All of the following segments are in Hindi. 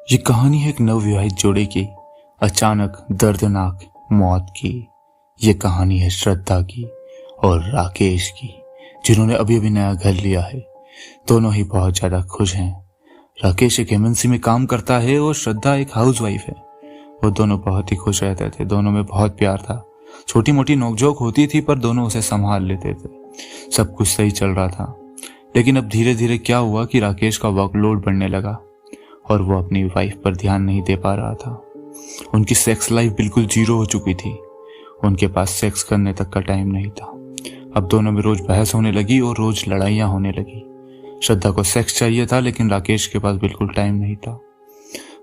ये कहानी है एक नवविवाहित जोड़े की अचानक दर्दनाक मौत की। ये कहानी है श्रद्धा की और राकेश की, जिन्होंने अभी अभी नया घर लिया है। दोनों ही बहुत ज्यादा खुश हैं। राकेश एक एमएनसी में काम करता है और श्रद्धा एक हाउसवाइफ है। वो दोनों बहुत ही खुश रहते थे, दोनों में बहुत प्यार था। छोटी मोटी नोकझोंक होती थी पर दोनों उसे संभाल लेते थे। सब कुछ सही चल रहा था, लेकिन अब धीरे धीरे क्या हुआ कि राकेश का वर्कलोड बढ़ने लगा और वो अपनी वाइफ पर ध्यान नहीं दे पा रहा था। उनकी सेक्स लाइफ बिल्कुल जीरो हो चुकी थी। उनके पास सेक्स करने तक का टाइम नहीं था। अब दोनों में रोज बहस होने लगी और रोज लड़ाइयां होने लगी। श्रद्धा को सेक्स चाहिए था, लेकिन राकेश के पास बिल्कुल टाइम नहीं था।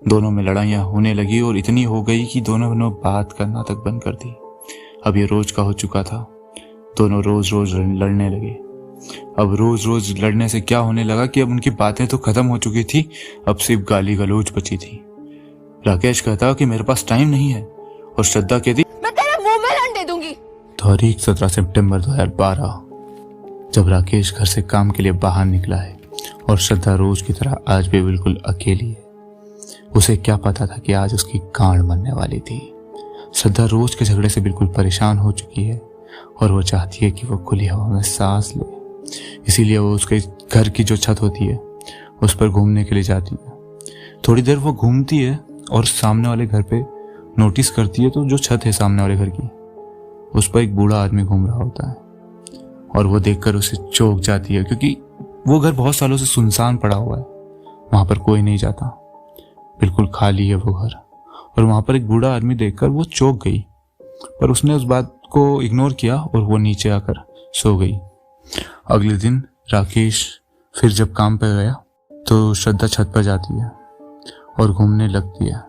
दोनों में लड़ाइयां होने लगी और इतनी हो गई कि दोनों ने बात करना तक बंद कर दी। अब ये रोज का हो चुका था। दोनों रोज रोज लड़ने लगे। अब रोज रोज लड़ने से क्या होने लगा कि अब उनकी बातें तो खत्म हो चुकी थी, अब सिर्फ गाली गलौज बची थी। राकेश कहता कि मेरे पास टाइम नहीं है और श्रद्धा कहती मैं तेरे मुंह में लंडे दूंगी। तारीख 17 सितंबर 2012, जब राकेश घर से काम के लिए बाहर निकला है और श्रद्धा रोज की तरह आज भी बिल्कुल अकेली है। उसे क्या पता था कि आज उसकी गांड बनने वाली थी। श्रद्धा रोज के झगड़े से बिल्कुल परेशान हो चुकी है और वो चाहती है कि वो खुली हवा में सांस ले। इसीलिए वो उसके घर की जो छत होती है उस पर घूमने के लिए जाती है। थोड़ी देर वो घूमती है और सामने वाले घर पे नोटिस करती है तो जो छत है सामने वाले घर की, उस पर एक बूढ़ा आदमी घूम रहा होता है और वो देखकर उसे चौंक जाती है, क्योंकि वो घर बहुत सालों से सुनसान पड़ा हुआ है। वहां पर कोई नहीं जाता, बिल्कुल खाली है वो घर। और वहां पर एक बूढ़ा आदमी देखकर वो चौंक गई, पर उसने उस बात को इग्नोर किया और वो नीचे आकर सो गई। अगले दिन राकेश फिर जब काम पर गया तो श्रद्धा छत पर जाती है और घूमने लगती है।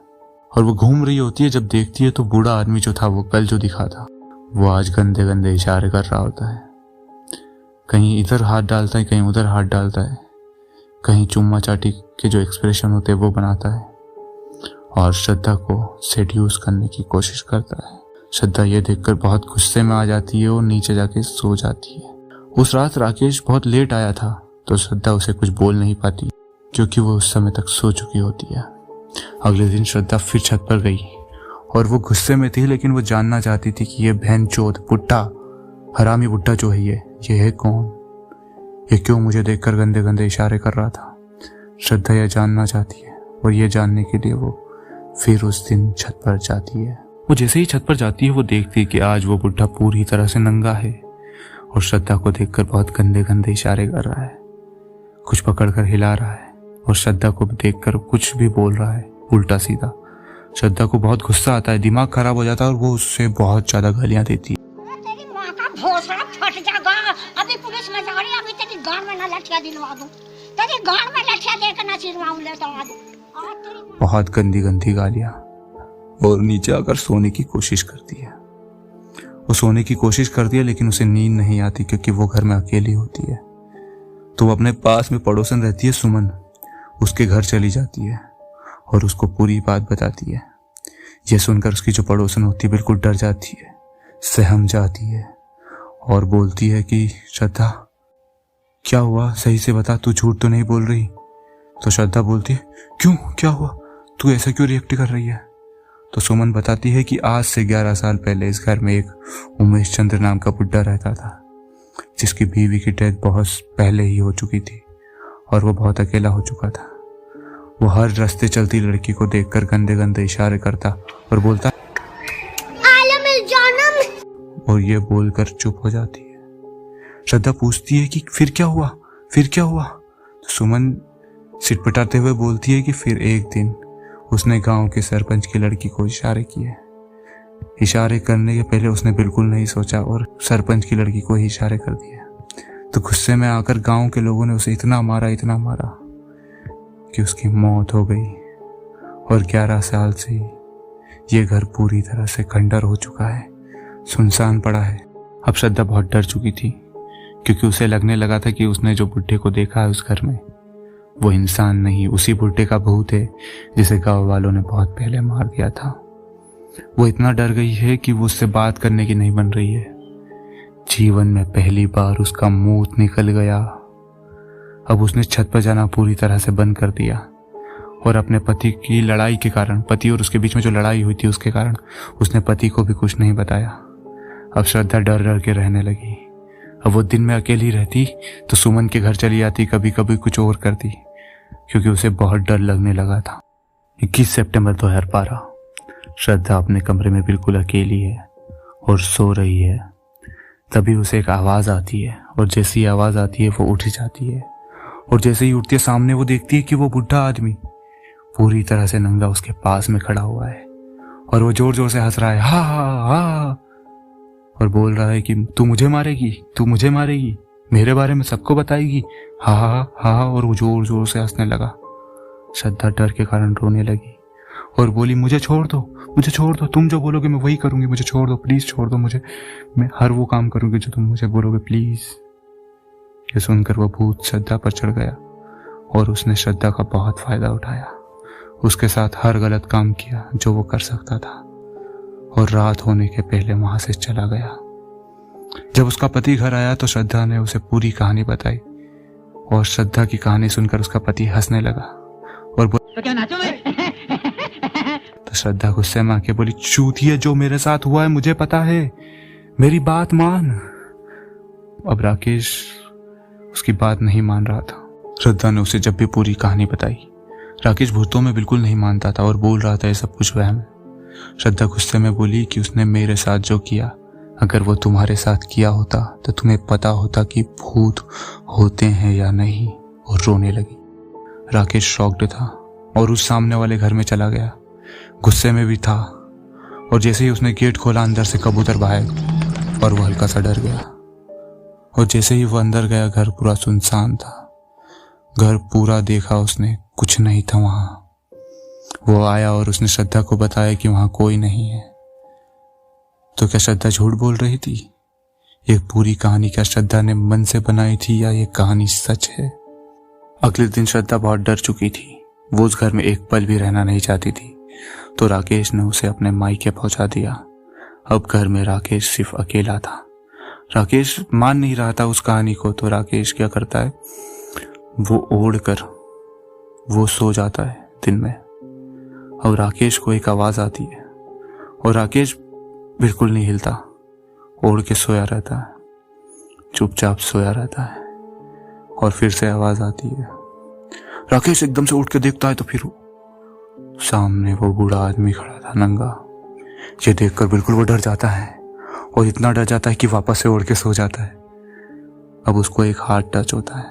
और वो घूम रही होती है, जब देखती है तो बूढ़ा आदमी जो था, वो कल जो दिखा था, वो आज गंदे गंदे इशारे कर रहा होता है। कहीं इधर हाथ डालता है, कहीं उधर हाथ डालता है, कहीं चुम्मा चाटी के जो एक्सप्रेशन होते हैं वो बनाता है और श्रद्धा को सेड्यूस करने की कोशिश करता है। श्रद्धा ये देखकर बहुत गुस्से में आ जाती है और नीचे जाके सो जाती है। उस रात राकेश बहुत लेट आया था तो श्रद्धा उसे कुछ बोल नहीं पाती, क्योंकि वो उस समय तक सो चुकी होती है। अगले दिन श्रद्धा फिर छत पर गई और वो गुस्से में थी, लेकिन वो जानना चाहती थी कि ये बहनचोद बुड्ढा, हरामी बुड्ढा जो है ये है कौन? ये क्यों मुझे देखकर गंदे गंदे इशारे कर रहा था? श्रद्धा यह जानना चाहती है और ये जानने के लिए वो फिर उस दिन छत पर जाती है। वो जैसे ही छत पर जाती है वो देखती है कि आज वो बुड्ढा पूरी तरह से नंगा है और श्रद्धा को देखकर बहुत गंदे गंदे इशारे कर रहा है, कुछ पकड़कर हिला रहा है और श्रद्धा को देखकर कुछ भी बोल रहा है उल्टा सीधा। श्रद्धा को बहुत गुस्सा आता है, दिमाग खराब हो जाता है और वो उससे बहुत ज्यादा गालियां देती है। तेरी माँ का भोसड़ा फट जाएगा। अभी पुलिस में जा रही है, अभी तेरी गांड में ना लठिया दिलवा दूं, तेरी गांड में लठिया देकर ना चिरवाऊं लेता आ दूं। बहुत गंदी गंदी गालियां, और नीचे आकर सोने की कोशिश करती है। वो सोने की कोशिश करती है लेकिन उसे नींद नहीं आती, क्योंकि वो घर में अकेली होती है। तो वो अपने पास में पड़ोसन रहती है सुमन, उसके घर चली जाती है और उसको पूरी बात बताती है। यह सुनकर उसकी जो पड़ोसन होती है बिल्कुल डर जाती है, सहम जाती है और बोलती है कि श्रद्धा क्या हुआ, सही से बता, तू झूठ तो नहीं बोल रही? तो श्रद्धा बोलती है क्यों, क्या हुआ, तू ऐसा क्यों रिएक्ट कर रही है? तो सुमन बताती है कि आज से 11 साल पहले इस घर में एक उमेश चंद्र नाम का बुड्ढा रहता था, जिसकी बीवी की डेथ बहुत पहले ही हो चुकी थी और वो बहुत अकेला हो चुका था। वो हर रास्ते चलती लड़की को देखकर गंदे गंदे इशारे करता और बोलता और ये बोलकर चुप हो जाती है। श्रद्धा पूछती है कि फिर क्या हुआ, फिर क्या हुआ? तो सुमन सिटपटाते हुए बोलती है कि फिर एक दिन उसने गांव के सरपंच की लड़की को इशारे किए। इशारे करने के पहले उसने बिल्कुल नहीं सोचा और सरपंच की लड़की को ही इशारे कर दिए। तो गुस्से में आकर गांव के लोगों ने उसे इतना मारा कि उसकी मौत हो गई। और 11 साल से ये घर पूरी तरह से खंडर हो चुका है, सुनसान पड़ा है। अब श्रद्धा बहुत डर चुकी थी, क्योंकि उसे लगने लगा था कि उसने जो बुड्ढे को देखा है उस घर में, वो इंसान नहीं, उसी बुड्ढे का भूत है जिसे गांव वालों ने बहुत पहले मार दिया था। वो इतना डर गई है कि वो उससे बात करने की नहीं बन रही है। जीवन में पहली बार उसका मुंह निकल गया। अब उसने छत पर जाना पूरी तरह से बंद कर दिया और अपने पति की लड़ाई के कारण, पति और उसके बीच में जो लड़ाई हुई थी उसके कारण उसने पति को भी कुछ नहीं बताया। अब श्रद्धा डर डर के रहने लगी। अब वो दिन में अकेली रहती तो सुमन के घर चली जाती, कभी कभी कुछ और करती, क्योंकि उसे बहुत डर लगने लगा था। 21 सितंबर 2012 श्रद्धा अपने कमरे में बिल्कुल अकेली है और सो रही है। तभी उसे एक आवाज़ आती है और जैसी ही आवाज़ आती है वो उठ जाती है और जैसे ही उठती है सामने वो देखती है कि वो बुढ़ा आदमी पूरी तरह से नंगा उसके पास में खड़ा हुआ है और वो जोर जोर से हंस रहा है, हा हा हा, और बोल रहा है कि तू मुझे मारेगी, तू मुझे मारेगी, मेरे बारे में सबको बताएगी, हा हा हा, और वो जोर जोर से हंसने लगा। श्रद्धा डर के कारण रोने लगी और बोली, मुझे छोड़ दो, मुझे छोड़ दो, तुम जो बोलोगे मैं वही करूंगी, मुझे छोड़ दो, प्लीज छोड़ दो मुझे, मैं हर वो काम करूंगी जो तुम मुझे बोलोगे, प्लीज। ये सुनकर वो भूत श्रद्धा पर चढ़ गया और उसने श्रद्धा का बहुत फायदा उठाया। उसके साथ हर गलत काम किया जो वो कर सकता था और रात होने के पहले वहां से चला गया। जब उसका पति घर आया तो श्रद्धा ने उसे पूरी कहानी बताई और श्रद्धा की कहानी सुनकर उसका पति हंसने लगा और तो क्या नाचो मैं? तो श्रद्धा गुस्से में आके बोली, चूतिया, जो मेरे साथ हुआ है मुझे पता है, मेरी बात मान। अब राकेश उसकी बात नहीं मान रहा था। श्रद्धा ने उसे जब भी पूरी कहानी बताई, राकेश भूतों में बिल्कुल नहीं मानता था और बोल रहा था ये सब कुछ वहम है। श्रद्धा गुस्से में बोली कि उसने मेरे साथ जो किया, अगर वो तुम्हारे साथ किया होता तो तुम्हें पता होता कि भूत होते हैं या नहीं, और रोने लगी। राकेश शॉक्ड था और उस सामने वाले घर में चला गया, गुस्से में भी था, और जैसे ही उसने गेट खोला अंदर से कबूतर बाहर और वो हल्का सा डर गया। और जैसे ही वो अंदर गया घर पूरा सुनसान था। घर पूरा देखा उसने, कुछ नहीं था वहां। वो आया और उसने श्रद्धा को बताया कि वहां कोई नहीं है। तो क्या श्रद्धा झूठ बोल रही थी? ये पूरी कहानी क्या श्रद्धा ने मन से बनाई थी या ये कहानी सच है? अगले दिन श्रद्धा बहुत डर चुकी थी। वो उस घर में एक पल भी रहना नहीं चाहती थी, तो राकेश ने उसे अपने मायके पहुंचा दिया। अब घर में राकेश सिर्फ अकेला था। राकेश मान नहीं रहा था उस कहानी को, तो राकेश क्या करता है, वो ओढ़ कर वो सो जाता है दिन में। अब राकेश को एक आवाज आती है और राकेश बिल्कुल नहीं हिलता, ओढ़ के सोया रहता है, चुपचाप सोया रहता है। और फिर से आवाज आती है। राकेश एकदम से उठ के देखता है तो फिर सामने वो बूढ़ा आदमी खड़ा था नंगा। ये देखकर बिल्कुल वो डर जाता है और इतना डर जाता है कि वापस से उड़ के सो जाता है। अब उसको एक हाथ टच होता है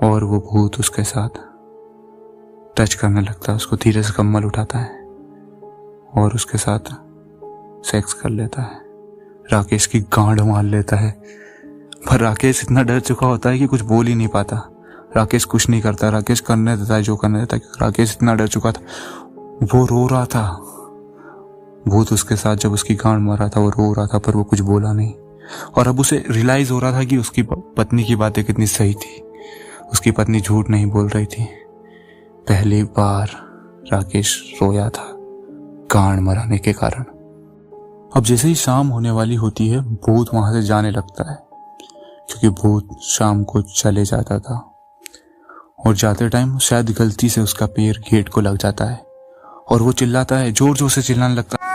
और वो भूत उसके साथ टच करने लगता है। उसको धीरे से कम्बल उठाता है और उसके साथ सेक्स कर लेता है। राकेश की गांड मार लेता है, पर राकेश इतना डर चुका होता है कि कुछ बोल ही नहीं पाता। राकेश कुछ नहीं करता, राकेश करने देता है जो करने देता है। राकेश इतना डर चुका था, वो रो रहा था। भूत उसके साथ जब उसकी गांड मार रहा था वो रो रहा था, पर वो कुछ बोला नहीं। और अब उसे रियलाइज हो रहा था कि उसकी पत्नी की बातें कितनी सही थी। उसकी पत्नी झूठ नहीं बोल रही थी। पहली बार राकेश रोया था गांड मराने के कारण। अब जैसे ही शाम होने वाली होती है, भूत वहां से जाने लगता है, क्योंकि भूत शाम को चले जाता था और जाते टाइम शायद गलती से उसका पैर गेट को लग जाता है और वो चिल्लाता है, जोर जोर से चिल्लाने लगता है।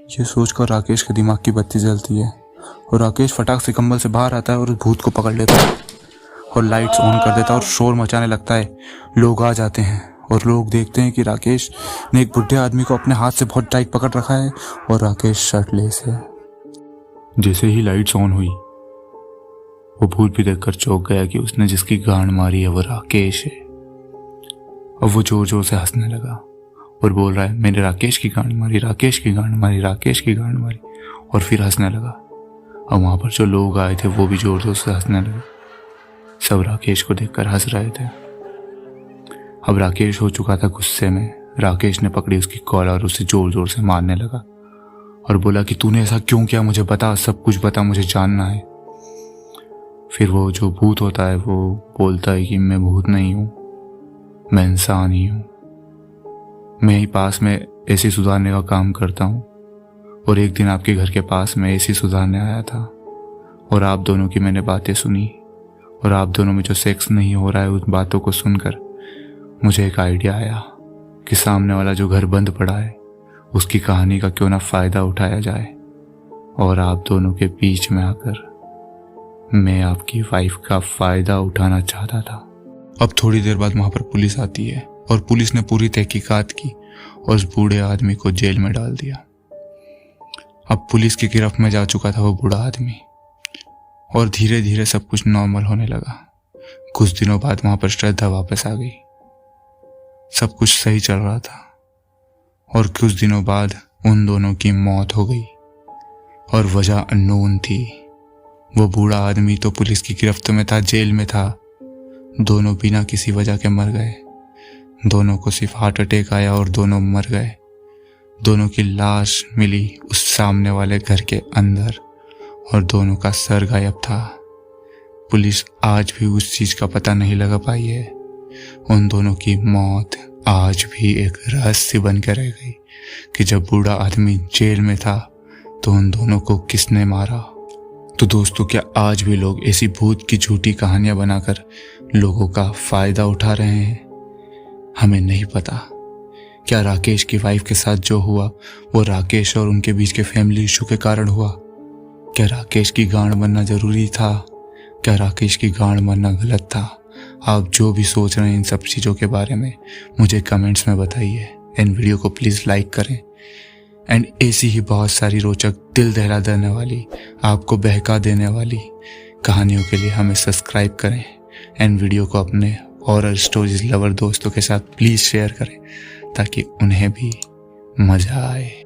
ये सोचकर राकेश के दिमाग की बत्ती जलती है और राकेश फटाक से कंबल से बाहर आता है और उस भूत को पकड़ लेता है और लाइट्स ऑन कर देता है और शोर मचाने लगता है। लोग आ जाते हैं और लोग देखते हैं कि राकेश ने एक बुढ़े आदमी को अपने हाथ से बहुत टाइट पकड़ रखा है और राकेश शर्टलेस है। जैसे ही लाइट्स ऑन हुई, वो भूत भी देखकर चौंक गया कि उसने जिसकी गांड मारी है वो राकेश है। अब वो जोर जोर से हंसने लगा और बोल रहा है, मैंने राकेश की गांड मारी, राकेश की गांड मारी, राकेश की गांड मारी, और फिर हंसने लगा। अब वहां पर जो लोग आए थे वो भी जोर जोर से हंसने लगे। सब राकेश को देखकर हंस रहे थे। अब राकेश हो चुका था गुस्से में। राकेश ने पकड़ी उसकी कॉलर और उसे जोर जोर से मारने लगा और बोला कि तूने ऐसा क्यों किया, मुझे बता, सब कुछ बता, मुझे जानना है। फिर वो जो भूत होता है वो बोलता है कि मैं भूत नहीं हूं, मैं इंसान ही हूं। मैं ही पास में एसी सुधारने का काम करता हूं और एक दिन आपके घर के पास में एसी सुधारने आया था और आप दोनों की मैंने बातें सुनी और आप दोनों में जो सेक्स नहीं हो रहा है उन बातों को सुनकर मुझे एक आइडिया आया कि सामने वाला जो घर बंद पड़ा है उसकी कहानी का क्यों ना फायदा उठाया जाए। और आप दोनों के बीच में आकर मैं आपकी वाइफ का फायदा उठाना चाहता था। अब थोड़ी देर बाद वहां पर पुलिस आती है और पुलिस ने पूरी तहकीकात की और उस बूढ़े आदमी को जेल में डाल दिया। अब पुलिस की गिरफ्त में जा चुका था वो बूढ़ा आदमी और धीरे धीरे सब कुछ नॉर्मल होने लगा। कुछ दिनों बाद वहां पर श्रद्धा वापस आ गई, सब कुछ सही चल रहा था और कुछ दिनों बाद उन दोनों की मौत हो गई और वजह अननोन थी। वो बूढ़ा आदमी तो पुलिस की गिरफ्त में था, जेल में था। दोनों बिना किसी वजह के मर गए। दोनों को सिर्फ हार्ट अटैक आया और दोनों मर गए। दोनों की लाश मिली उस सामने वाले घर के अंदर और दोनों का सर गायब था। पुलिस आज भी उस चीज का पता नहीं लगा पाई है। उन दोनों की मौत आज भी एक रहस्य बन कर रह गई कि जब बूढ़ा आदमी जेल में था तो उन दोनों को किसने मारा। तो दोस्तों, क्या आज भी लोग ऐसी भूत की झूठी कहानियां बनाकर लोगों का फायदा उठा रहे हैं? हमें नहीं पता। क्या राकेश की वाइफ के साथ जो हुआ वो राकेश और उनके बीच के फैमिली इशू के कारण हुआ? क्या राकेश की गांड मरना जरूरी था? क्या राकेश की गांड मरना गलत था? आप जो भी सोच रहे हैं इन सब चीज़ों के बारे में मुझे कमेंट्स में बताइए। एंड वीडियो को प्लीज़ लाइक करें। एंड ऐसी ही बहुत सारी रोचक, दिल दहला देने वाली, आपको बहका देने वाली कहानियों के लिए हमें सब्सक्राइब करें। एंड वीडियो को अपने हॉरर स्टोरीज लवर दोस्तों के साथ प्लीज़ शेयर करें ताकि उन्हें भी मज़ा आए।